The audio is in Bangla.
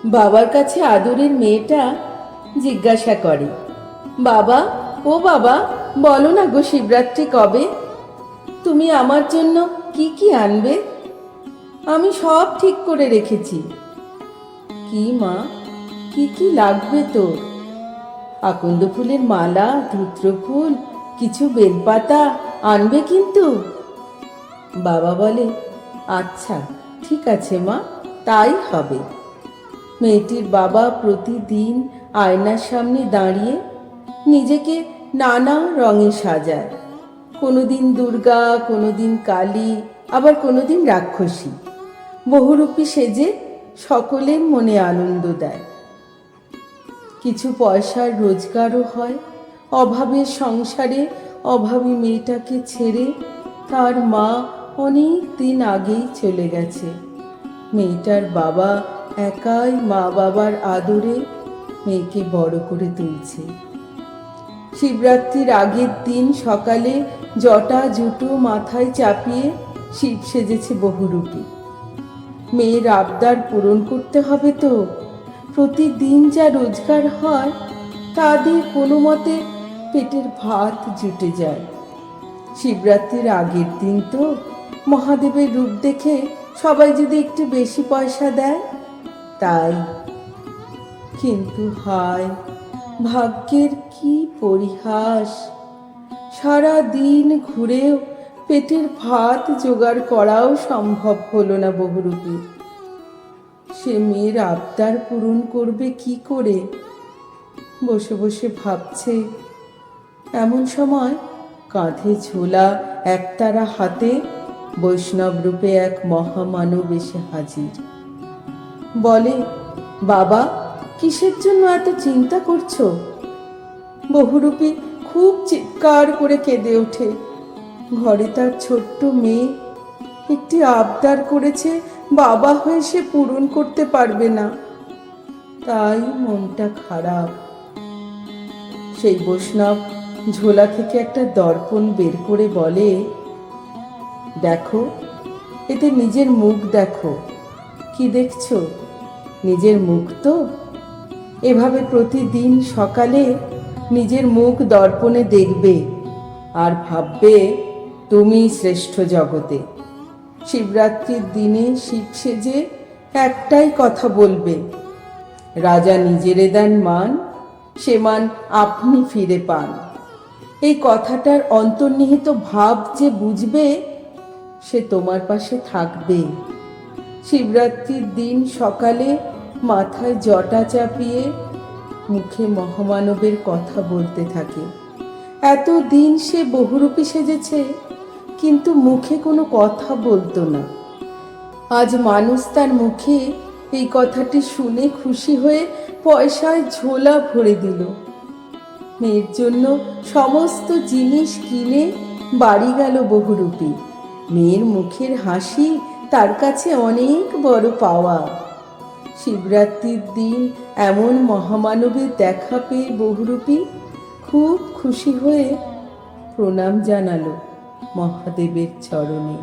বাবার কাছে আদরের মেয়েটা জিজ্ঞাসা করে, বাবা, ও বাবা, বলো না গো শিবরাত্রি কবে? তুমি আমার জন্য কি কি আনবে? আমি সব ঠিক করে রেখেছি। কি মা, কি কি লাগবে তোর? আকন্দ ফুলের মালা, ধূত্র ফুল, কিছু বেলপাতা আনবে কিন্তু। বাবা বলে, আচ্ছা ঠিক আছে মা, তাই হবে। মেয়েটির বাবা প্রতিদিন আয়নার সামনে দাঁড়িয়ে নিজেকে নানা রঙে সাজায়। কোনোদিন দুর্গা, কোনোদিন কালী, আবার কোনোদিন রাক্ষসী। বহুরূপী সেজে সকলের মনে আনন্দ দেয়। কিছু পয়সার রোজগারও হয়। অভাবের সংসারে অভাবী মেয়েটাকে ছেড়ে তার মা অনেক দিন আগেই চলে গেছে। মেয়েটার বাবা একাই মা বাবার আদরে মেয়েকে বড় করে তুলছে। শিবরাত্রির আগের দিন সকালে জটা জুটো মাথায় চাপিয়ে শিব সেজেছে বহুরূপী। মেয়ের আবদার পূরণ করতে হবে তো। প্রতিদিন যা রোজগার হয় তা দিয়ে কোনো মতে পেটের ভাত জুটে যায়। শিবরাত্রির আগের দিন তো মহাদেবের রূপ দেখে সবাই যদি একটু বেশি পয়সা দেয় তাই। কিন্তু হায়, ভাগ্যের কি পরিহাস! সারা দিন ঘুরেও পেটের ভাত জোগাড় করাও সম্ভব হলো না বহুরূপী। সে মেয়ের আবদার পূরণ করবে কি করে? বসে বসে ভাবছে। এমন সময় কাঁধে ঝোলা একতারা হাতে বৈষ্ণব রূপে এক মহামানব এসে হাজির। বলে, বাবা, কিসের জন্য এত চিন্তা করছো? বহুরূপী খুব চিৎকার করে কেঁদে ওঠে। ঘরে তার ছোট্ট মেয়ে, একটি আবদার করেছে, বাবা হয়ে সে পূরণ করতে পারবে না, তাই মনটা খারাপ। সেই বৈষ্ণব ঝোলা থেকে একটা দর্পণ বের করে বলে, দেখো, এতে নিজের মুখ দেখো। কি দেখছো? নিজের মুখ তো। এভাবে প্রতিদিন সকালে নিজের মুখ দর্পণে দেখবে আর ভাববে তুমি শ্রেষ্ঠ জগতে। শিবরাত্রির দিনে শিব সেজে একটাই কথা বলবে, রাজা নিজেরে দেন মান, সে মান আপনি ফিরে পান। এই কথাটার অন্তর্নিহিত ভাব যে বুঝবে সে তোমার পাশে থাকবে। শিবরাত্রির দিন সকালে মাথায় জটা চাপিয়ে মুখে মহামানবের কথা বলতে থাকে। এতদিন সে বহুরূপী সেজেছে, কিন্তু মুখে কোনো কথা বলতো না। আজ মানুষ তার মুখে এই কথাটি শুনে খুশি হয়ে পয়সায় ঝোলা ভরে দিল। মেয়ের জন্য সমস্ত জিনিস কিনে বাড়ি গেল বহুরূপী। মেয়ের মুখের হাসি তার কাছে অনেক বড় পাওয়া। শিবরাত্রির দিন এমন মহামানবের দেখা পেয়ে বহুরূপী খুব খুশি হয়ে প্রণাম জানালো মহাদেবের চরণে।